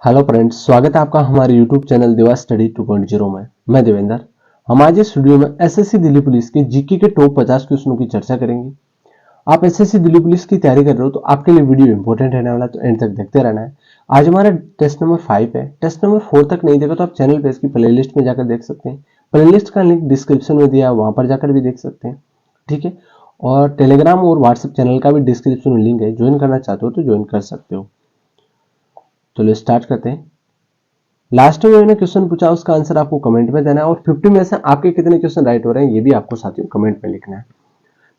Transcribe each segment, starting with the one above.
Hello friends, स्वागत है आपका हमारे यूट्यूब चैनल देवा स्टडी 2.0 में। मैं देवेंद्र। हम आज इस वीडियो में एसएससी दिल्ली पुलिस के जीके के टॉप 50 क्वेश्चनों की चर्चा करेंगे। आप एसएससी दिल्ली पुलिस की तैयारी कर रहे हो तो आपके लिए वीडियो इंपॉर्टेंट रहने वाला है, तो एंड तक देखते रहना है। आज हमारा टेस्ट नंबर 5 है। टेस्ट नंबर 4 तक नहीं देखा तो आप चैनल पे इसकी प्लेलिस्ट में जाकर देख सकते हैं। प्लेलिस्ट का लिंक डिस्क्रिप्शन में दिया है, वहां पर जाकर भी देख सकते हैं। ठीक है, और टेलीग्राम और व्हाट्सएप चैनल का भी डिस्क्रिप्शन में लिंक है, ज्वाइन करना चाहते हो तो ज्वाइन कर सकते हो। चलो स्टार्ट करते हैं। लास्ट में मैंने क्वेश्चन पूछा, उसका आंसर आपको कमेंट में देना है और 50 में से आपके कितने क्वेश्चन राइट हो रहे हैं ये भी आपको साथियों कमेंट में लिखना है।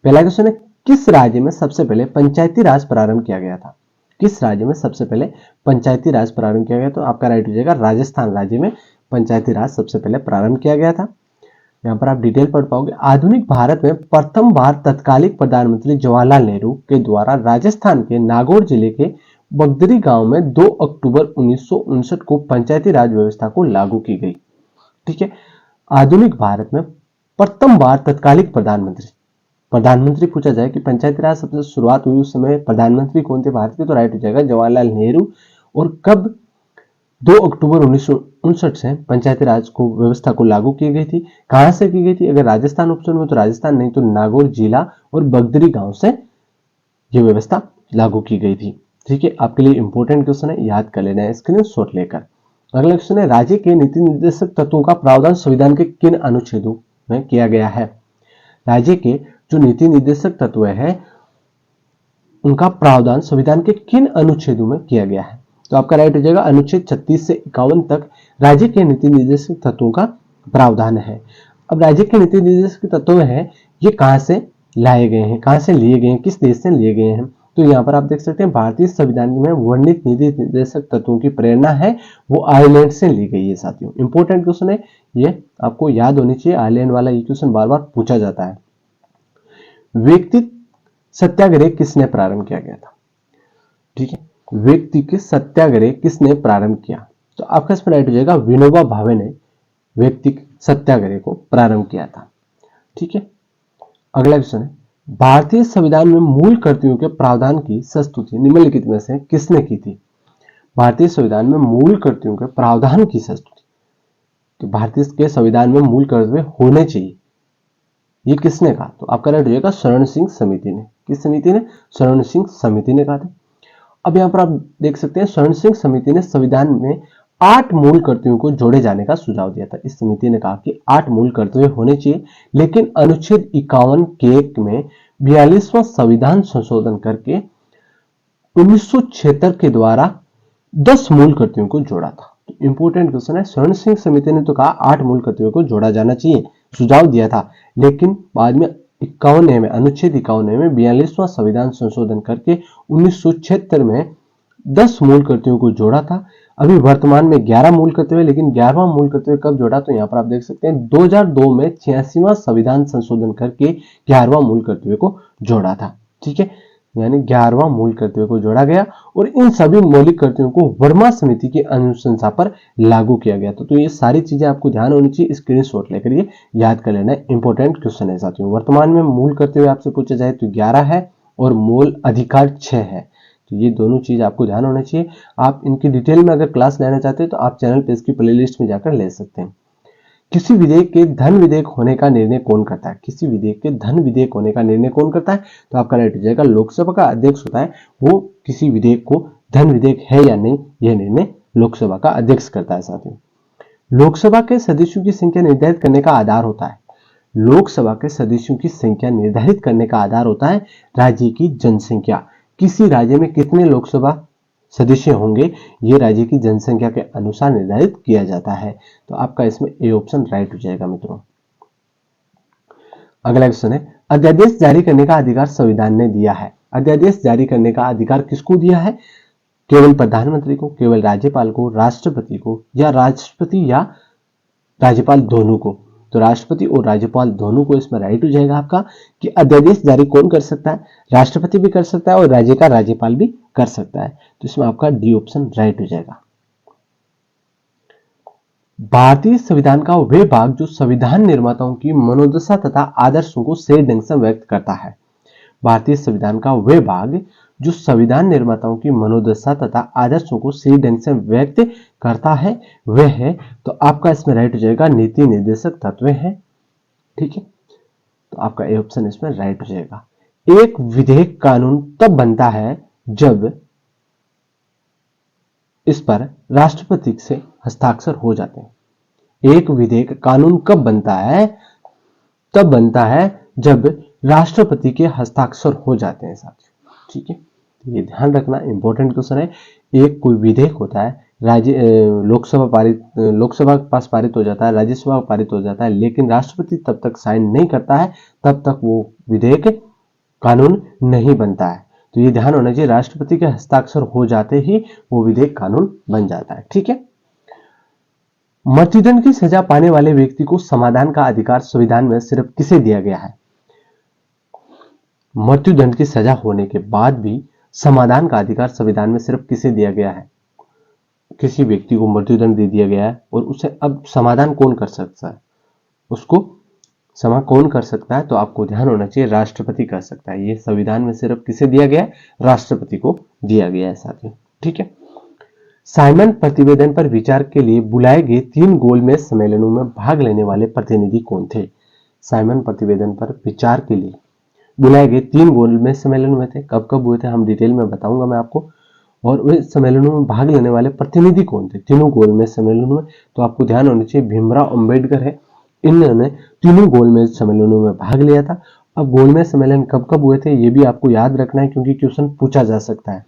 पहला क्वेश्चन है, किस राज्य में सबसे पहले पंचायती राज प्रारंभ किया गया था? किस राज्य में सबसे पहले पंचायती राज प्रारंभ किया गया? तो आपका राइट हो जाएगा राजस्थान राज्य में पंचायती राज सबसे पहले प्रारंभ किया गया था। यहाँ पर आप डिटेल पढ़ पाओगे। आधुनिक भारत में प्रथम बार तत्कालीन प्रधानमंत्री जवाहरलाल नेहरू के द्वारा राजस्थान के नागौर जिले के बगदरी गांव में 2 अक्टूबर 1959 को पंचायती राज व्यवस्था को लागू की गई। ठीक है, आधुनिक भारत में प्रथम बार तत्कालीन प्रधानमंत्री पूछा जाए कि पंचायती राज सबसे शुरुआत हुई उस समय प्रधानमंत्री कौन थे भारत के, तो राइट हो जाएगा जवाहरलाल नेहरू। और कब? 2 अक्टूबर 1959 से पंचायती राज को व्यवस्था को लागू की गई थी। कहां से की गई थी? अगर राजस्थान ऑप्शन में तो राजस्थान, नहीं तो नागौर जिला और बगदरी गांव से यह व्यवस्था लागू की गई थी। ठीक है, आपके लिए इंपॉर्टेंट क्वेश्चन है, याद कर लेना है स्क्रीनशॉट लेकर। अगला क्वेश्चन है, राज्य के नीति निर्देशक तत्वों का प्रावधान संविधान के किन अनुच्छेदों में किया गया है? राज्य के जो नीति निर्देशक तत्व है उनका प्रावधान संविधान के किन अनुच्छेदों में किया गया है? तो आपका राइट हो जाएगा अनुच्छेद 36 से 51 तक राज्य के नीति निर्देशक तत्वों का प्रावधान है। अब राज्य के नीति निर्देशक तत्व है, ये कहां से लाए गए हैं, कहां से लिए गए हैं, किस देश से लिए गए हैं? तो यहाँ पर आप देख सकते हैं भारतीय संविधान में वर्णित नीति निर्देशक तत्वों की प्रेरणा है वो आयरलैंड से ली गई है। साथियों इंपॉर्टेंट क्वेश्चन है, ये आपको याद होनी चाहिए। आयरलैंड वाला ये क्वेश्चन बार बार पूछा जाता है। व्यक्ति सत्याग्रह किसने प्रारंभ किया गया था? ठीक है, व्यक्ति के सत्याग्रह किसने प्रारंभ किया? तो आपका इसमें राइट हो जाएगा विनोबा भावे ने व्यक्ति सत्याग्रह को प्रारंभ किया था। ठीक है, अगला क्वेश्चन है, भारतीय संविधान में मूल कर्तव्यों के प्रावधान की प्रस्तुति निम्नलिखित में से किसने की थी? भारतीय संविधान में मूल कर्तव्यों के प्रावधान की प्रस्तुति, तो भारतीय के संविधान में मूल कर्तव्य होने चाहिए, ये किसने कहा? तो आपका राइट हो जाएगा शरण सिंह समिति ने। किस समिति ने? शरण सिंह समिति ने कहा था। अब यहां पर आप देख सकते हैं शरण सिंह समिति ने संविधान में 8 मूल कर्तव्यों को जोड़े जाने का सुझाव दिया था। इस समिति ने कहा कि 8 मूल कर्तव्य होने चाहिए, लेकिन अनुच्छेद 51 के 1 में 42वां संविधान संशोधन करके 1976 के द्वारा 10 मूल कर्तव्यों को जोड़ा था। तो इंपॉर्टेंट क्वेश्चन है, शरण सिंह समिति ने तो कहा 8 मूल कर्तव्यों को जोड़ा जाना चाहिए, सुझाव दिया था, लेकिन बाद में 51 में अनुच्छेद 51 में 42वां संविधान संशोधन करके 1976 में 10 मूल कर्तव्यों को जोड़ा था। अभी वर्तमान में 11 मूल कर्तव्य, लेकिन 11वां मूल कर्तव्य कब जोड़ा? तो यहाँ पर आप देख सकते हैं 2002 में 86वां संविधान संशोधन करके 11वां मूल कर्तव्य को जोड़ा था। ठीक है, यानी 11वां मूल कर्तव्य को जोड़ा गया और इन सभी मौलिक कर्तव्यों को वर्मा समिति की अनुशंसा पर लागू किया गया था। तो ये सारी चीजें आपको ध्यान होनी चाहिए, स्क्रीनशॉट लेकर ये याद कर लेना है, इंपॉर्टेंट क्वेश्चन है साथियों। वर्तमान में मूल कर्तव्य आपसे पूछा जाए तो 11 है और मूल अधिकार 6 है, तो ये दोनों चीज आपको ध्यान होना चाहिए। आप इनकी डिटेल में अगर क्लास लेना चाहते हैं तो आप चैनल पे इसकी प्लेलिस्ट में जाकर ले सकते हैं। किसी विधेयक के धन विधेयक होने का निर्णय कौन करता है? किसी विधेयक के धन विधेयक होने का निर्णय कौन करता है? तो आपका राइट हो जाएगा लोकसभा का अध्यक्ष होता है, वो किसी विधेयक को धन विधेयक है या नहीं यह निर्णय लोकसभा का अध्यक्ष करता है। साथियों लोकसभा के सदस्यों की संख्या निर्धारित करने का आधार होता है, लोकसभा के सदस्यों की संख्या निर्धारित करने का आधार होता है राज्य की जनसंख्या। किसी राज्य में कितने लोकसभा सदस्य होंगे ये राज्य की जनसंख्या के अनुसार निर्धारित किया जाता है। तो आपका इसमें ए ऑप्शन राइट हो जाएगा मित्रों। अगला क्वेश्चन है, अध्यादेश जारी करने का अधिकार संविधान ने दिया है। अध्यादेश जारी करने का अधिकार किसको दिया है? केवल प्रधानमंत्री को, केवल राज्यपाल को, राष्ट्रपति को, या राष्ट्रपति या राज्यपाल दोनों को? तो राष्ट्रपति और राज्यपाल दोनों को इसमें राइट हो जाएगा आपका कि अध्यादेश जारी कौन कर सकता है? राष्ट्रपति भी कर सकता है और राज्य का राज्यपाल भी कर सकता है। तो इसमें आपका डी ऑप्शन राइट हो जाएगा। भारतीय संविधान का वह भाग जो संविधान निर्माताओं की मनोदशा तथा आदर्शों को सही ढंग से व्यक्त करता है। भारतीय संविधान का वह भाग जो संविधान निर्माताओं की मनोदशा तथा आदर्शों को सही ढंग से व्यक्त करता है वह है। तो आपका इसमें राइट हो जाएगा नीति निर्देशक तत्व है। ठीक है, तो आपका ए ऑप्शन इसमें राइट हो जाएगा। एक विधेयक कानून तब बनता है जब इस पर राष्ट्रपति से हस्ताक्षर हो जाते हैं। एक विधेयक कानून कब बनता है? तब बनता है जब राष्ट्रपति के हस्ताक्षर हो जाते हैं साथियों। ठीक है, ये ध्यान रखना, इंपॉर्टेंट क्वेश्चन है। एक कोई विधेयक होता है, लोकसभा के पास पारित हो जाता है, राज्यसभा पारित हो जाता है, लेकिन राष्ट्रपति तब तक साइन नहीं करता है, तब तक वो विधेयक कानून नहीं बनता है। तो ये ध्यान होना चाहिए, राष्ट्रपति के हस्ताक्षर हो जाते ही वो विधेयक कानून बन जाता है। ठीक है, मृत्युदंड की सजा पाने वाले व्यक्ति को समाधान का अधिकार संविधान में सिर्फ किसे दिया गया है? मृत्युदंड की सजा होने के बाद भी समाधान का अधिकार संविधान में सिर्फ किसे दिया गया है? किसी व्यक्ति को मृत्युदंड दे दिया गया है और उसे अब समाधान कौन कर सकता है? उसको क्षमा कौन कर सकता है? तो आपको ध्यान होना चाहिए, राष्ट्रपति कर सकता है। ये संविधान में सिर्फ किसे दिया गया है? राष्ट्रपति को दिया गया है साथियों। ठीक है, साइमन प्रतिवेदन पर विचार के लिए बुलाए गए 3 गोलमेज सम्मेलनों में भाग लेने वाले प्रतिनिधि कौन थे? साइमन प्रतिवेदन पर विचार के लिए बुलाए गए 3 गोलमेज सम्मेलन हुए थे। कब कब हुए थे हम डिटेल में बताऊंगा मैं आपको। और वे सम्मेलनों में भाग लेने वाले प्रतिनिधि कौन थे तीनों गोलमेज सम्मेलनों में? तो आपको ध्यान होना चाहिए, भीमराव अंबेडकर है, इन्होंने तीनों गोलमेज सम्मेलनों में भाग लिया था। अब गोलमेज सम्मेलन कब कब हुए थे ये भी आपको याद रखना है, क्योंकि क्वेश्चन पूछा जा सकता है।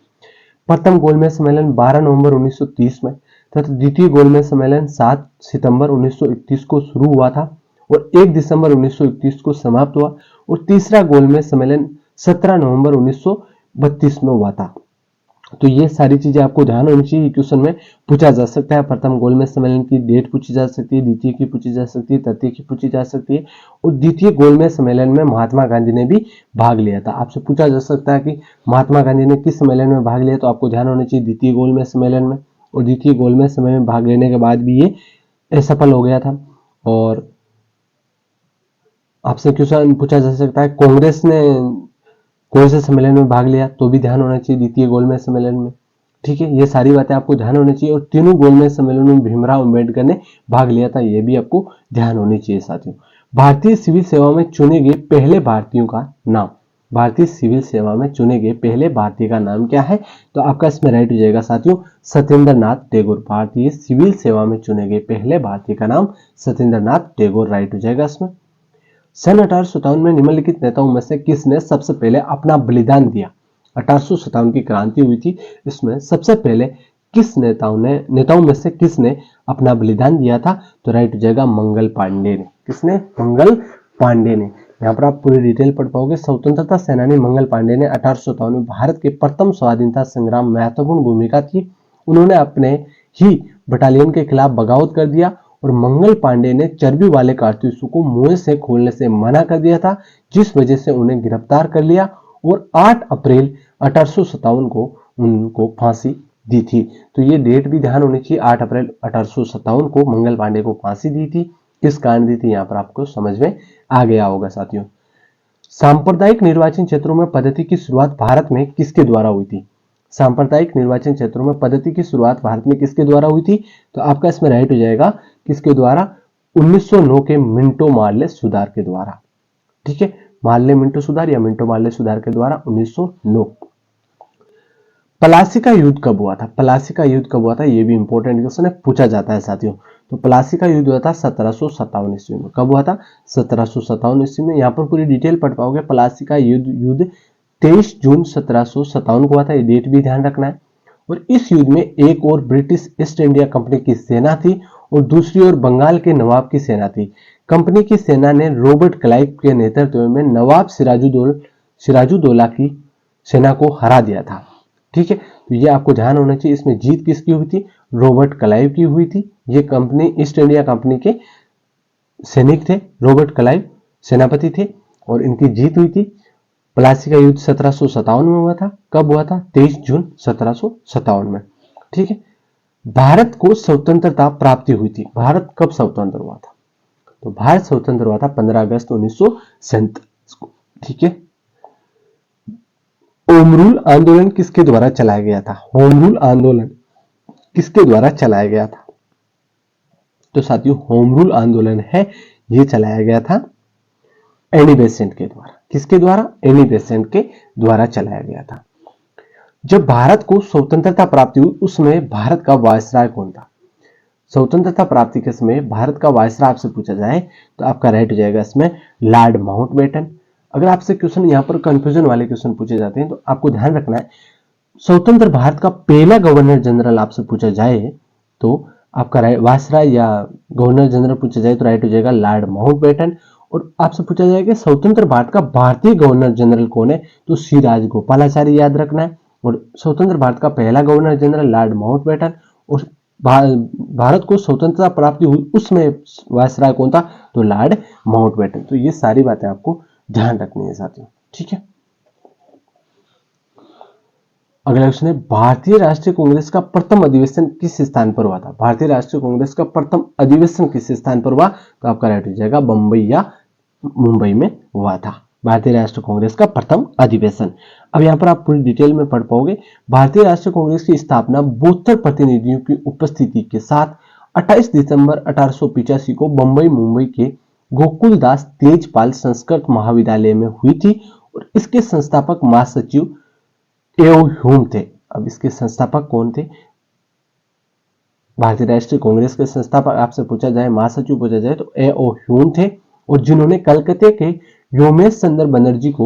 प्रथम गोलमेज सम्मेलन 12 नवंबर 1930 में तथा द्वितीय गोलमेज सम्मेलन 7 सितंबर 1931 को शुरू हुआ था और 1 दिसंबर 1931 को समाप्त हुआ। और तीसरा गोलमेज सम्मेलन 17 नवंबर 1932 में हुआ था। तो ये सारी चीजें आपको ध्यान होनी चाहिए, क्वेश्चन में पूछा जा सकता है। प्रथम गोलमेज सम्मेलन की डेट पूछी जा सकती है, द्वितीय की पूछी जा सकती है, तृतीय की पूछी जा सकती है। और द्वितीय गोलमेज सम्मेलन में महात्मा गांधी ने भी भाग लिया था। आपसे पूछा जा सकता है कि महात्मा गांधी ने किस सम्मेलन में भाग लिया? तो आपको ध्यान होना चाहिए द्वितीय गोलमेज सम्मेलन में। और द्वितीय गोलमेज सम्मेलन में भाग लेने के बाद भी ये असफल हो गया था। और आपसे क्वेश्चन पूछा जा सकता है कांग्रेस ने कौन से सम्मेलन में भाग लिया? तो भी ध्यान होना चाहिए द्वितीय गोलमेज सम्मेलन में। ठीक है, ये सारी बातें आपको ध्यान होनी चाहिए। और तीनों गोलमेज सम्मेलनों में भीमराव अंबेडकर ने भाग लिया था, ये भी आपको ध्यान होनी चाहिए साथियों। भारतीय सिविल सेवा में चुने गए पहले भारतीयों का नाम। भारतीय सिविल सेवा में चुने गए पहले भारतीय का नाम क्या है? तो आपका इसमें राइट हो जाएगा साथियों सत्येंद्र नाथ टैगोर। भारतीय सिविल सेवा में चुने गए पहले भारतीय का नाम सत्येंद्र नाथ टैगोर राइट हो जाएगा इसमें। सन 1857 में निम्नलिखित नेताओं में से किसने सबसे पहले अपना बलिदान दिया? 1857 की क्रांति हुई थी, इसमें सबसे पहले किस नेताओं में से किसने अपना बलिदान दिया था? तो राइट हो जाएगा मंगल पांडे ने। किसने? मंगल पांडे ने। यहाँ पर आप पूरी डिटेल पढ़ पाओगे। स्वतंत्रता सेनानी मंगल पांडे ने 1857 में भारत के प्रथम स्वाधीनता संग्राम में महत्वपूर्ण भूमिका थी। उन्होंने अपने ही बटालियन के खिलाफ बगावत कर दिया और मंगल पांडे ने चर्बी वाले कारतूसों को मुंह से खोलने से मना कर दिया था, जिस वजह से उन्हें गिरफ्तार कर लिया और 8 अप्रैल 1857 को उनको फांसी दी थी। तो ये डेट भी ध्यान होनी चाहिए, 8 अप्रैल 1857 को मंगल पांडे को फांसी दी थी। किस कारण दी थी यहाँ पर आपको समझ में आ गया होगा साथियों। सांप्रदायिक निर्वाचन क्षेत्रों में पद्धति की शुरुआत भारत में किसके द्वारा हुई थी? सांप्रदायिक निर्वाचन क्षेत्रों में पद्धति की शुरुआत भारत में किसके द्वारा हुई थी? तो आपका इसमें राइट हो जाएगा किसके द्वारा? 1909 के मिंटो मार्ले सुधार के द्वारा। ठीक है, मार्ले मिंटो सुधार या मिंटो मार्ले सुधार के द्वारा 1909। प्लासी का युद्ध कब हुआ था? प्लासी का युद्ध कब हुआ था? ये भी इंपॉर्टेंट क्वेश्चन है, पूछा जाता है साथियों। तो प्लासी का युद्ध हुआ था 1757 ईस्वी में। कब हुआ था? 1757 ईस्वी में। यहाँ पर पूरी डिटेल पढ़ पाओगे। प्लासी का युद्ध 23 जून 1757 को हुआ था, ये डेट भी ध्यान रखना है। और इस युद्ध में एक और ब्रिटिश ईस्ट इंडिया कंपनी की सेना थी और दूसरी ओर बंगाल के नवाब की सेना थी। कंपनी की सेना ने रॉबर्ट क्लाइव के नेतृत्व में नवाब सिराजुद्दौला की सेना को हरा दिया था। ठीक है, तो ये आपको ध्यान होना चाहिए। इसमें जीत किसकी हुई थी? रॉबर्ट क्लाइव की हुई थी। ये कंपनी ईस्ट इंडिया कंपनी के सैनिक थे, रॉबर्ट क्लाइव सेनापति थे और इनकी जीत हुई थी। प्लासी का युद्ध 1757 में हुआ था। कब हुआ था? 23 जून 1757 में। ठीक है, भारत को स्वतंत्रता प्राप्ति हुई थी। भारत कब स्वतंत्र हुआ था? तो भारत स्वतंत्र हुआ था 15 अगस्त 1947 को। ठीक है, होम रूल आंदोलन किसके द्वारा चलाया गया था? होम रूल आंदोलन किसके द्वारा चलाया गया था? तो साथियों होम रूल आंदोलन है ये चलाया गया था एनी बेसेंट के द्वारा। किसके द्वारा? एनी बेसेंट के द्वारा चलाया गया था। जब भारत को स्वतंत्रता प्राप्ति हुई उसमें भारत का वायसराय कौन था? स्वतंत्रता प्राप्ति के समय भारत का वायसराय आपसे पूछा जाए तो आपका राइट हो जाएगा इसमें लॉर्ड माउंटबेटन। अगर आपसे क्वेश्चन यहां पर कंफ्यूजन वाले क्वेश्चन पूछे जाते हैं तो आपको ध्यान रखना है, स्वतंत्र भारत का पहला गवर्नर जनरल आपसे पूछा जाए तो आपका वायसराय या गवर्नर जनरल पूछा जाए तो राइट हो जाएगा लॉर्ड माउंटबेटन। और आपसे पूछा जाएगा स्वतंत्र भारत का भारतीय गवर्नर जनरल कौन है? तो सी राजगोपालाचारी याद रखना है। और स्वतंत्र भारत का पहला गवर्नर जनरल लॉर्ड माउंटबेटन। और भारत को स्वतंत्रता प्राप्ति हुई उसमें वायसराय कौन था? तो लॉर्ड माउंटबेटन। तो ये सारी बातें आपको ध्यान रखनी है साथियों, ठीक है। अगला क्वेश्चन है, भारतीय राष्ट्रीय कांग्रेस का प्रथम अधिवेशन किस स्थान पर हुआ था? भारतीय राष्ट्रीय कांग्रेस का प्रथम अधिवेशन किस स्थान पर हुआ? तो आपका राइट हो जाएगा बंबई या मुंबई में हुआ था भारतीय राष्ट्रीय कांग्रेस का प्रथम अधिवेशन। अब यहां पर आप पूरी डिटेल में पढ़ पाओगे। भारतीय राष्ट्रीय कांग्रेस की स्थापना 72 प्रतिनिधियों की उपस्थिति के साथ 28 दिसंबर 1885 को बंबई मुंबई के गोकुलदास तेजपाल संस्कृत महाविद्यालय में हुई थी और इसके संस्थापक महासचिव एओ ह्यूम थे। अब इसके संस्थापक कौन थे? भारतीय राष्ट्रीय कांग्रेस के संस्थापक आपसे पूछा जाए, महासचिव पूछा जाए तो एओ ह्यूम थे और जिन्होंने कलकत्ते के योमेश चंद्र बनर्जी को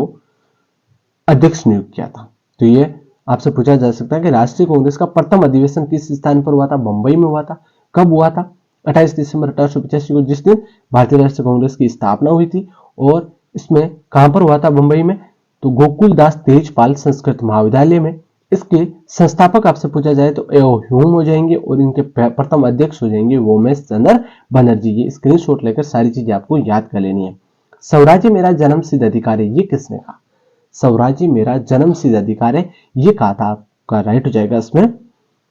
अध्यक्ष नियुक्त किया था। तो ये आपसे पूछा जा सकता है कि राष्ट्रीय कांग्रेस का प्रथम अधिवेशन किस स्थान पर हुआ था? बंबई में हुआ था। कब हुआ था? 28 दिसंबर 1885 को, जिस दिन भारतीय राष्ट्रीय कांग्रेस की स्थापना हुई थी। और इसमें कहां पर हुआ था? बंबई में। तो गोकुलदास तेजपाल संस्कृत महाविद्यालय में। इसके संस्थापक आपसे पूछा जाए तो एओ ह्यूम हो जाएंगे और इनके प्रथम अध्यक्ष हो जाएंगे योमेश चंद्र बनर्जी। ये स्क्रीनशॉट लेकर सारी चीजें आपको याद कर लेनी है। स्वराज्य मेरा जन्म सिद्ध अधिकार है, ये किसने कहा? स्वराज्य मेरा जन्म सिद्ध अधिकार है, ये कहा था। आपका राइट हो जाएगा इसमें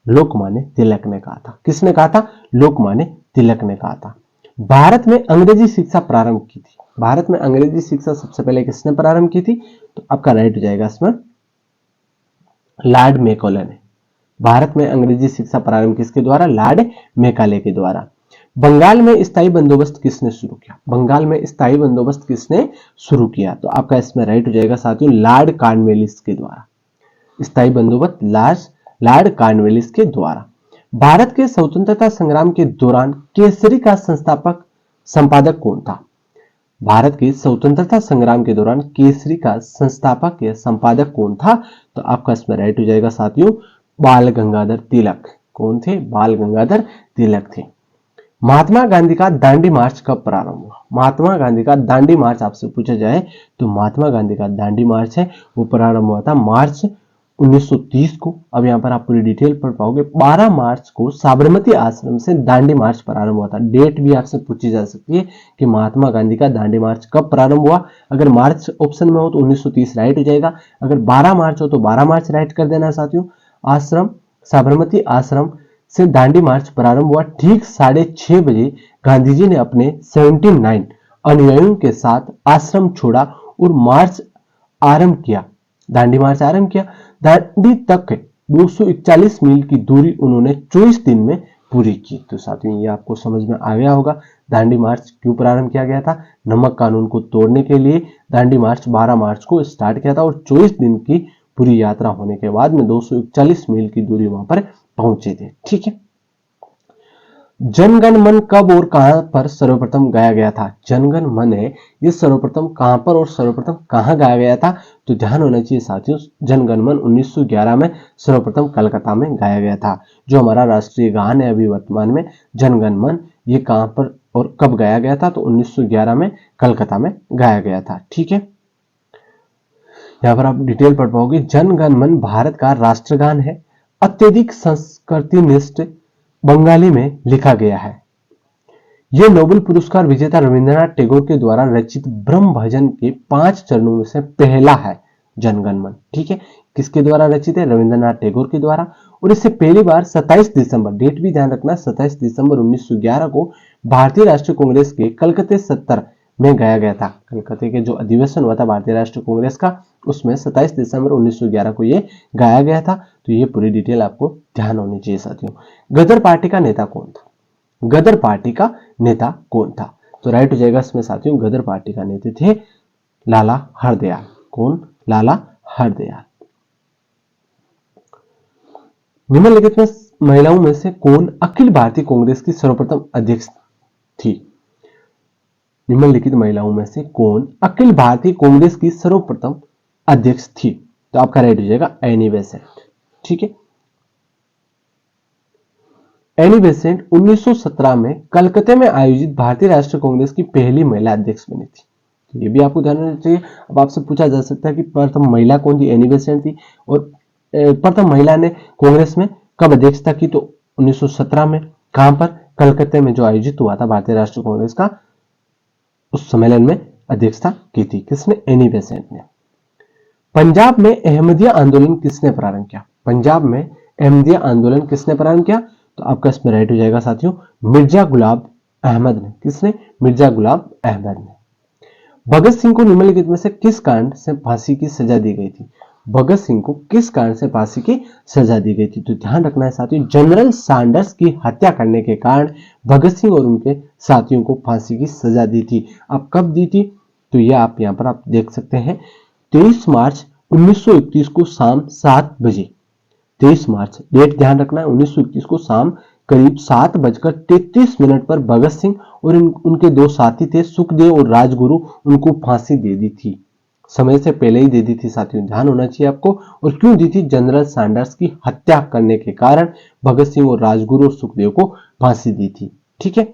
लोकमान्य तिलक ने कहा था। किसने कहा था? लोकमान्य तिलक ने कहा था। भारत में अंग्रेजी शिक्षा प्रारंभ की थी। भारत में अंग्रेजी शिक्षा सबसे पहले किसने प्रारंभ की थी? तो आपका राइट हो जाएगा इसमें लॉर्ड मैकाले ने। भारत में अंग्रेजी शिक्षा प्रारंभ किसके द्वारा? लॉर्ड मैकाले के द्वारा। बंगाल में स्थायी बंदोबस्त किसने शुरू किया? बंगाल में स्थायी बंदोबस्त किसने शुरू किया? तो आपका इसमें राइट हो जाएगा साथियों लॉर्ड कॉर्नवालिस के द्वारा। स्थायी बंदोबस्त लॉर्ड कॉर्नवालिस के द्वारा। भारत के स्वतंत्रता संग्राम के दौरान केसरी का संस्थापक संपादक कौन था? भारत के स्वतंत्रता संग्राम के दौरान केसरी का संस्थापक या संपादक कौन था? तो आपका इसमें राइट हो जाएगा साथियों बाल गंगाधर तिलक। कौन थे? बाल गंगाधर तिलक थे। महात्मा गांधी का दांडी मार्च कब प्रारंभ हुआ? महात्मा गांधी का दांडी मार्च आपसे पूछा जाए तो महात्मा गांधी का दांडी मार्च है वो प्रारंभ हुआ था मार्च 1930 को। अब यहां पर आप पूरी डिटेल पढ़ पाओगे। 12 मार्च को साबरमती आश्रम से दांडी मार्च प्रारंभ हुआ था। डेट भी आपसे पूछी जा सकती है कि महात्मा गांधी का दांडी मार्च कब प्रारंभ हुआ। अगर मार्च ऑप्शन में हो तो 1930 राइट हो जाएगा। अगर 12 मार्च हो तो 12 मार्च राइट कर देना साथियों। आश्रम साबरमती आश्रम से दांडी मार्च प्रारंभ हुआ। ठीक 6:30 बजे गांधी जी ने अपने 79 अनुयायियों के साथ आश्रम छोड़ा और मार्च आरंभ किया। दांडी मार्च आरंभ किया। दांडी तक 241 मील की दूरी उन्होंने 24 दिन में पूरी की। तो साथियों ये आपको समझ में आ गया होगा दांडी मार्च क्यों प्रारंभ किया गया था। नमक कानून को तोड़ने के लिए दांडी मार्च 12 मार्च को स्टार्ट किया था और 24 दिन की पूरी यात्रा होने के बाद में 241 मील की दूरी वहां पर पहुंचे थे। ठीक है। जनगण मन कब और कहां पर सर्वप्रथम गाया गया था? जनगण मन है ये सर्वप्रथम कहां पर और सर्वप्रथम कहां गाया गया था? तो ध्यान होना चाहिए साथियों जनगण मन 1911 में सर्वप्रथम कलकत्ता में गाया गया था। जो हमारा राष्ट्रीय गान है अभी वर्तमान में जनगण मन, ये कहां पर और कब गाया गया था? तो 1911 में कलकत्ता में गाया गया था। ठीक है। यहां पर आप डिटेल पढ़ पाओगे। जनगण मन भारत का राष्ट्रगान है। अत्यधिक संस्कृतिनिष्ठ बंगाली में लिखा गया है। यह नोबेल पुरस्कार विजेता रविंद्रनाथ टैगोर के द्वारा रचित ब्रह्म भजन के 5 चरणों में से पहला है जनगण मन। ठीक है। किसके द्वारा रचित है? रविंद्रनाथ टैगोर के द्वारा। और इसे पहली बार 27 दिसंबर, डेट भी ध्यान रखना, 27 दिसंबर 1911 को भारतीय राष्ट्रीय कांग्रेस के कलकत्ते 70 में गाया गया था। कलकत्ते के जो अधिवेशन हुआ था भारतीय राष्ट्रीय कांग्रेस का, उसमें 27 दिसंबर 1911 को ये गाया गया था। तो ये पूरी डिटेल आपको ध्यान होनी चाहिए साथियों। गदर पार्टी का नेता कौन था? गदर पार्टी का नेता कौन था? तो राइट हो जाएगा इसमें साथियों, गदर पार्टी का नेता थे लाला हरदयाल। कौन? लाला हरदयाल। निम्नलिखित में महिलाओं में से कौन अखिल भारतीय कांग्रेस की सर्वप्रथम अध्यक्ष थी? निम्नलिखित महिलाओं में से कौन अखिल भारतीय कांग्रेस की सर्वप्रथम अध्यक्ष थी? तो आपका राइट हो जाएगा एनी बेसेंट। ठीक है, एनी बेसेंट 1917 में कलकत्ते में आयोजित भारतीय राष्ट्रीय कांग्रेस की पहली महिला अध्यक्ष बनी थी। तो ये भी आपको ध्यान रखना चाहिए। अब आपसे पूछा जा सकता है कि प्रथम महिला कौन थी? एनी बेसेंट थी। और प्रथम महिला ने कांग्रेस में कब अध्यक्षता की? तो 1917 में। कहां पर? कलकत्ते में जो आयोजित हुआ था भारतीय राष्ट्रीय कांग्रेस का, उस सम्मेलन में अध्यक्षता की थी। किसने? एनी बेसेंट ने। पंजाब में अहमदिया आंदोलन किसने प्रारंभ किया? पंजाब में अहमदिया आंदोलन किसने प्रारंभ किया? तो आपका इसमें राइट हो जाएगा साथियों, मिर्जा गुलाम अहमद ने। किसने? मिर्जा गुलाम अहमद ने। भगत सिंह को निम्नलिखित में से किस कारण से फांसी की सजा दी गई थी? भगत सिंह को किस कारण से फांसी की सजा दी गई थी? तो ध्यान रखना है साथियों, जनरल सैंडर्स की हत्या करने के कारण भगत सिंह और उनके साथियों को फांसी की सजा दी थी। अब कब दी थी? तो यह आप यहां पर आप देख सकते हैं, 23 मार्च 1931 को शाम 7 बजे। 23 मार्च, डेट ध्यान रखना है, 1931 को शाम करीब 7:33 पर भगत सिंह और उनके दो साथी थे सुखदेव और राजगुरु, उनको फांसी दे दी थी। समय से पहले ही दे दी थी साथियों, ध्यान होना चाहिए आपको। और क्यों दी थी? जनरल सैंडर्स की हत्या करने के कारण भगत सिंह और राजगुरु और सुखदेव को फांसी दी थी। ठीक है,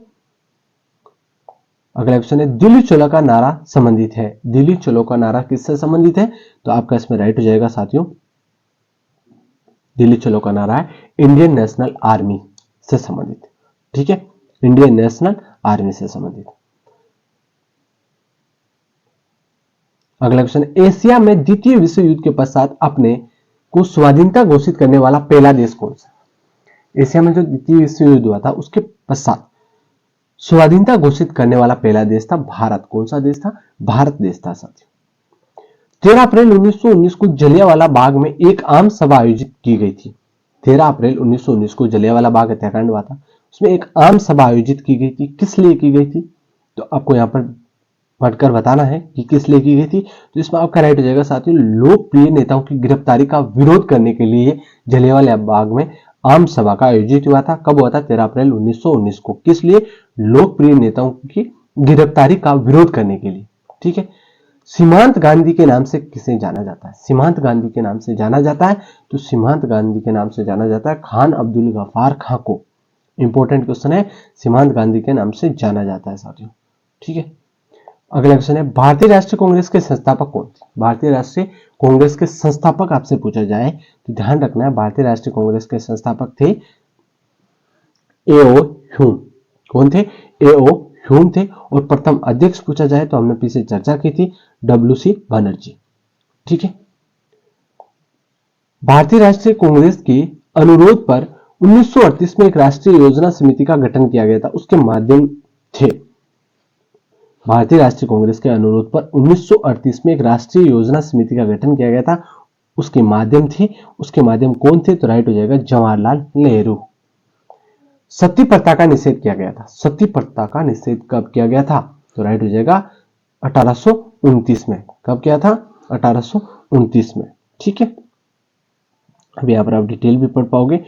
अगला क्वेश्चन है, दिल्ली चलो का नारा संबंधित है। दिल्ली चलो का नारा किससे संबंधित है? तो आपका इसमें राइट हो जाएगा साथियों, दिल्ली चलो का नारा है इंडियन नेशनल आर्मी से संबंधित। ठीक है, इंडियन नेशनल आर्मी से संबंधित। अगला क्वेश्चन, एशिया में द्वितीय विश्व युद्ध के पश्चात अपने को स्वाधीनता घोषित करने वाला पहला देश कौन सा? एशिया में जो द्वितीय विश्व युद्ध हुआ था उसके पश्चात स्वाधीनता घोषित करने वाला पहला देश था भारत। कौन सा देश था? भारत देश था साथियों। 13 अप्रैल 1919 को जलियांवाला बाग में एक आम सभा आयोजित की गई थी। 13 अप्रैल 1919 को जलियांवाला बाग हत्याकांड हुआ था, उसमें एक आम सभा आयोजित की गई थी। किस लिए की गई थी? तो आपको यहां पर पढ़कर बताना है कि किस लिए की गई थी। तो इसमें आपका राइट हो जाएगा साथियों, लोकप्रिय नेताओं की गिरफ्तारी का विरोध करने के लिए जलियांवाला बाग में आम सभा का आयोजित हुआ था। कब हुआ था? 13 अप्रैल 1919 को। किस लिए? लोकप्रिय नेताओं की गिरफ्तारी का विरोध करने के लिए। ठीक है, सीमांत गांधी के नाम से किसे जाना जाता है? सीमांत गांधी के नाम से जाना जाता है, तो सीमांत गांधी के नाम से जाना जाता है खान अब्दुल गफ्फार खां को। इंपॉर्टेंट क्वेश्चन है, सीमांत गांधी के नाम से जाना जाता है साथियों। ठीक है, अगला क्वेश्चन है, भारतीय राष्ट्रीय कांग्रेस के संस्थापक कौन थे? भारतीय राष्ट्रीय कांग्रेस के संस्थापक आपसे पूछा जाए तो ध्यान रखना है, भारतीय राष्ट्रीय कांग्रेस के संस्थापक थे एओ ह्यूम। कौन थे? एओ ह्यूम थे। और प्रथम अध्यक्ष पूछा जाए तो हमने पीछे चर्चा की थी, डब्ल्यूसी बनर्जी। ठीक है, भारतीय राष्ट्रीय कांग्रेस के अनुरोध पर 1938 में एक राष्ट्रीय योजना समिति का गठन किया गया था, उसके माध्यम थे। भारतीय राष्ट्रीय कांग्रेस के अनुरोध पर 1938 में एक राष्ट्रीय योजना समिति का गठन किया गया था, उसके माध्यम थे। उसके माध्यम कौन थे? तो राइट हो जाएगा जवाहरलाल नेहरू। सती प्रथा का निषेध किया गया था। सती प्रथा का निषेध कब किया गया था? तो राइट हो जाएगा 1829 में। कब किया था? 1829 में। ठीक है, अब यहां पर आप डिटेल भी पढ़ पाओगे।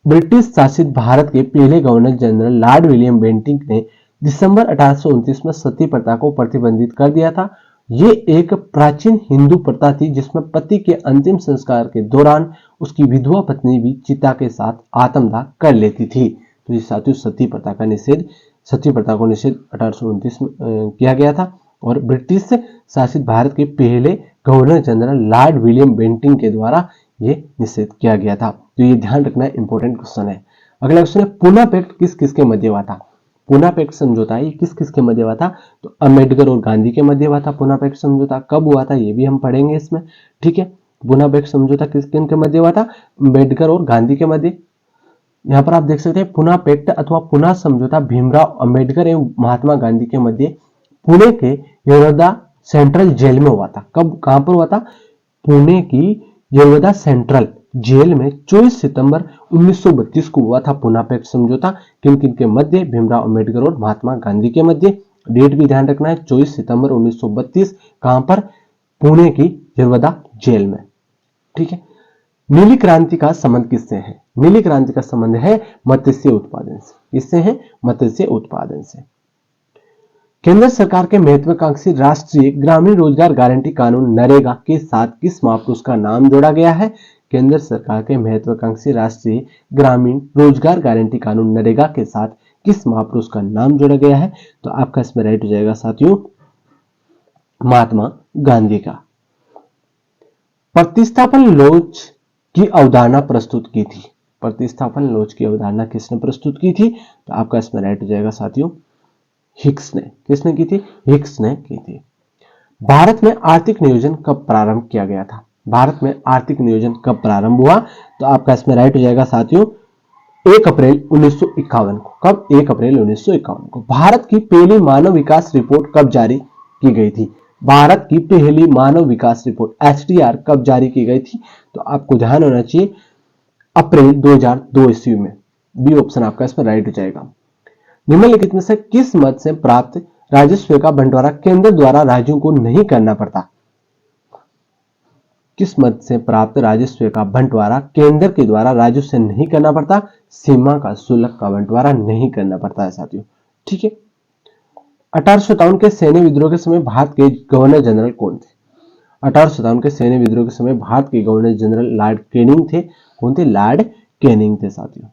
ब्रिटिश शासित भारत के पहले governor general Lord William Bentinck ने दिसंबर 1829 में सती प्रथा को प्रतिबंधित कर दिया था। ये एक प्राचीन हिंदू प्रथा थी जिसमें पति के अंतिम संस्कार के दौरान उसकी विधवा पत्नी भी चिता के साथ आत्मदाह कर लेती थी। तो ये साथियों सती प्रथा का निषेध, सती प्रथा को निषेध 1829 में किया गया था और ब्रिटिश शासित भारत के पहले governor general Lord William Bentinck के द्वारा ये निषेध किया गया था। तो ये ध्यान रखना इंपॉर्टेंट क्वेश्चन है। अगला क्वेश्चन है, पूना पैक्ट किस किस के मध्य हुआ था? पूना पैक्ट समझौता ये किस किस के मध्य हुआ था? तो अंबेडकर और गांधी के मध्य हुआ था पूना पैक्ट समझौता। कब हुआ था ये भी हम पढ़ेंगे इसमें। ठीक है, पूना पैक्ट समझौता किस किन के मध्य हुआ था? अंबेडकर और गांधी के मध्य। यहाँ पर आप देख सकते हैं पूना पैक्ट अथवा पूना समझौता भीमराव अंबेडकर एवं महात्मा गांधी के मध्य पुणे के यशोदा सेंट्रल जेल में हुआ था। कब, कहां पर हुआ था? पुणे की यशोदा सेंट्रल जेल में 24 सितंबर 1932 को हुआ था पूना पैक्ट समझौता। किन किन के मध्य? भीमराव अंबेडकर और महात्मा गांधी के मध्य। डेट भी ध्यान रखना है, 24 सितंबर 1932। कहां पर? पुणे की यशोदा जेल में। ठीक है। नीली क्रांति का संबंध किससे है? नीली क्रांति का संबंध है मत्स्य उत्पादन से। किससे है? मत्स्य उत्पादन से। केंद्र सरकार के महत्वाकांक्षी राष्ट्रीय ग्रामीण रोजगार गारंटी कानून नरेगा के साथ किस महापुरुष का नाम जोड़ा गया है? केंद्र सरकार के महत्वाकांक्षी राष्ट्रीय ग्रामीण रोजगार गारंटी कानून नरेगा के साथ किस महापुरुष का नाम जोड़ा गया है? तो आपका इसमें राइट हो जाएगा साथियों, महात्मा गांधी का। प्रतिस्थापन लोच की अवधारणा प्रस्तुत की थी। प्रतिस्थापन लोच की अवधारणा किसने प्रस्तुत की थी? तो आपका इसमें राइट हो जाएगा साथियों, हिक्स ने। किसने की थी? हिक्स ने की थी। भारत में आर्थिक नियोजन कब प्रारंभ किया गया था? भारत में आर्थिक नियोजन कब प्रारंभ हुआ? तो आपका इसमें राइट हो जाएगा साथियों, 1 अप्रैल 1951 को। कब? 1 अप्रैल 1951 को। भारत की पहली मानव विकास रिपोर्ट कब जारी की गई थी? भारत की पहली मानव विकास रिपोर्ट HDR कब जारी की गई थी? तो आपको ध्यान होना चाहिए, अप्रैल 2002 ईस्वी में। बी ऑप्शन आपका इसमें राइट हो जाएगा। निम्नलिखित में से किस मद से प्राप्त राजस्व का बंटवारा केंद्र द्वारा राज्यों को नहीं करना पड़ता? किस मद से प्राप्त राजस्व का बंटवारा केंद्र के द्वारा राज्यों से नहीं करना पड़ता? सीमा का शुल्क का बंटवारा नहीं करना पड़ता है साथियों। ठीक है। 1857 के सैन्य विद्रोह के समय भारत के गवर्नर जनरल कौन थे? 1857 के सैन्य विद्रोह के समय भारत के गवर्नर जनरल लॉर्ड कैनिंग थे। कौन थे? लॉर्ड कैनिंग थे साथियों।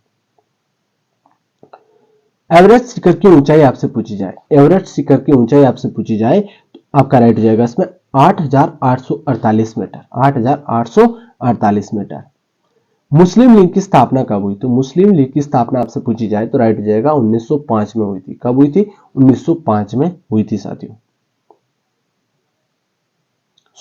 एवरेस्ट शिखर की ऊंचाई आपसे पूछी जाए, एवरेस्ट शिखर की ऊंचाई आपसे पूछी जाए तो आपका राइट हो जाएगा इसमें 8,848 मीटर। 8,848 मीटर। मुस्लिम लीग की स्थापना कब हुई? तो मुस्लिम लीग की स्थापना आपसे पूछी जाए तो राइट हो जाएगा 1905 में हुई थी। कब हुई थी? 1905 में हुई थी साथियों।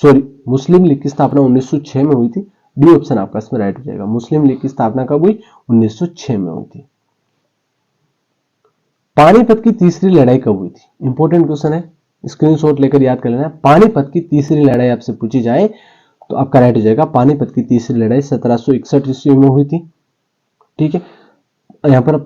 सॉरी, मुस्लिम लीग की स्थापना 1906 में हुई थी। बी ऑप्शन आपका इसमें राइट हो जाएगा। मुस्लिम लीग की स्थापना कब हुई? 1906 में हुई थी। पानीपत की तीसरी लड़ाई कब हुई थी? इंपॉर्टेंट क्वेश्चन है, स्क्रीनशॉट लेकर याद कर लेना। पानीपत की तीसरी लड़ाई आपसे पूछी जाए तो आपका राइट हो जाएगा, पानीपत की तीसरी लड़ाई 1761 ईस्वी में हुई थी। ठीक है। यहां पर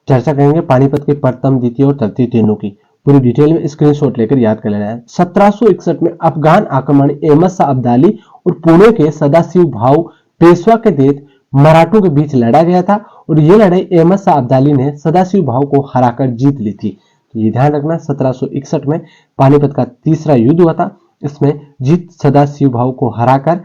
चर्चा करेंगे पानीपत के प्रथम, द्वितीय और तृतीय तीनों की। पूरी डिटेल में स्क्रीनशॉट लेकर याद कर लेना है। 1761 में अफगान आक्रमण अहमद शाह अब्दाली और पुणे के सदाशिव भाऊ पेशवा के तहत मराठों के बीच लड़ा गया था और यह लड़ाई अहमद शाह अब्दाली ने सदाशिव भाऊ को हराकर जीत ली थी। तो ये ध्यान रखना, 1761 में पानीपत का तीसरा युद्ध हुआ था। इसमें जीत सदाशिव भाऊ को हराकर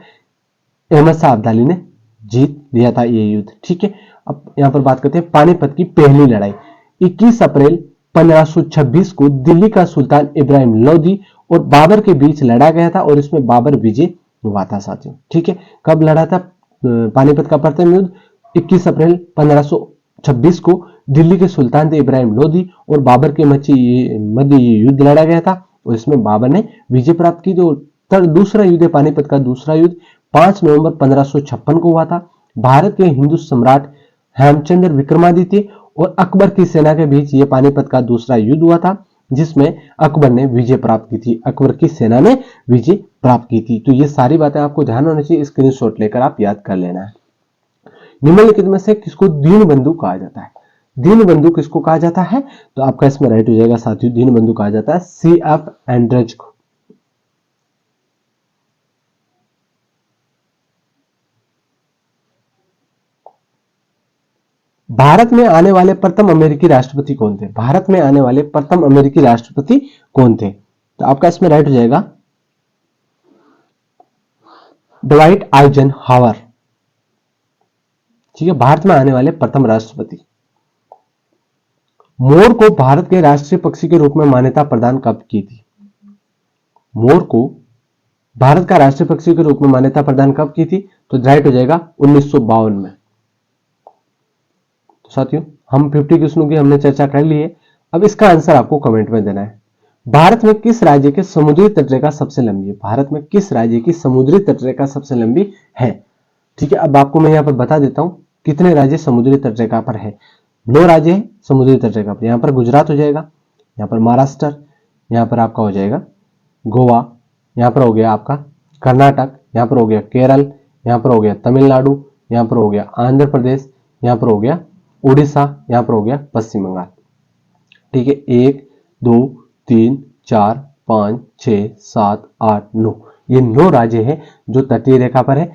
अहमद शाह अब्दाली ने जीत लिया था ये युद्ध। ठीक है। अब यहां पर बात करते हैं पानीपत की पहली लड़ाई। 21 अप्रैल 1526 को दिल्ली का सुल्तान इब्राहिम लोदी और बाबर के बीच लड़ा गया था और इसमें बाबर विजय हुआ था साथियों। ठीक है। कब लड़ा था पानीपत का प्रथम युद्ध? 21 अप्रैल 1526 को दिल्ली के सुल्तान थे इब्राहिम लोदी और बाबर के मध्य ये युद्ध लड़ा गया था और इसमें बाबर ने विजय प्राप्त की। जो दूसरा युद्ध है पानीपत का दूसरा युद्ध 5 नवंबर 1556 को हुआ था। भारत के हिंदू सम्राट हेमचंद्र विक्रमादित्य और अकबर की सेना के बीच यह पानीपत का दूसरा युद्ध हुआ था जिसमें अकबर ने विजय प्राप्त की थी। अकबर की सेना ने विजय प्राप्त की थी। तो ये सारी बातें आपको ध्यान होनी चाहिए, स्क्रीनशॉट लेकर आप याद कर लेना है। निम्नलिखित में से किसको दीनबंधु कहा जाता है? दीनबंधु किसको कहा जाता है? तो आपका इसमें राइट हो जाएगा साथियों, दीनबंधु कहा जाता है CF एंड्रज को। भारत में आने वाले प्रथम अमेरिकी राष्ट्रपति कौन थे? भारत में आने वाले प्रथम अमेरिकी राष्ट्रपति कौन थे? तो आपका इसमें राइट हो जाएगा dwight आइजनहावर। ठीक है। भारत में आने वाले प्रथम राष्ट्रपति। मोर को भारत के राष्ट्रीय पक्षी के रूप में मान्यता प्रदान कब की थी? मोर को भारत का राष्ट्रीय पक्षी के रूप में मान्यता प्रदान कब की थी? तो राइट हो जाएगा 1952 में। तो साथियों हम 50 क्वेश्चनों की हमने चर्चा कर ली है। अब इसका आंसर आपको कमेंट में देना है। भारत में किस राज्य की समुद्री तटरेखा सबसे लंबी है? भारत में किस राज्य की समुद्री तटरेखा सबसे लंबी है? ठीक है। अब आपको मैं यहां पर बता देता हूं कितने राज्य समुद्री तटरेखा पर है। 9 राज्य है समुद्री तटरेखा पर। यहां पर गुजरात हो जाएगा, यहां पर महाराष्ट्र, यहाँ पर आपका हो जाएगा गोवा, यहाँ पर हो गया आपका कर्नाटक, यहाँ पर हो गया केरल, यहाँ पर हो गया तमिलनाडु, यहाँ पर हो गया आंध्र प्रदेश, यहाँ पर हो गया उड़ीसा, यहाँ पर हो गया पश्चिम बंगाल। ठीक है, 1 2 3 4 5 6 7 8 9, ये 9 राज्य हैं जो तटीय रेखा पर है।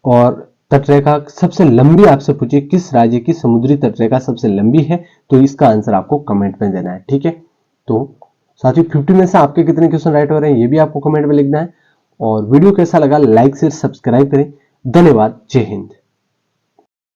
और तटरेखा सबसे लंबी आपसे पूछे किस राज्य की समुद्री तटरेखा सबसे लंबी है, तो इसका आंसर आपको कमेंट में देना है। ठीक है, तो साथियों 50 में से आपके कितने क्वेश्चन राइट हो रहे हैं ये भी आपको कमेंट में लिखना है। और वीडियो कैसा लगा लाइक शेयर सब्सक्राइब करें। धन्यवाद, जय हिंद।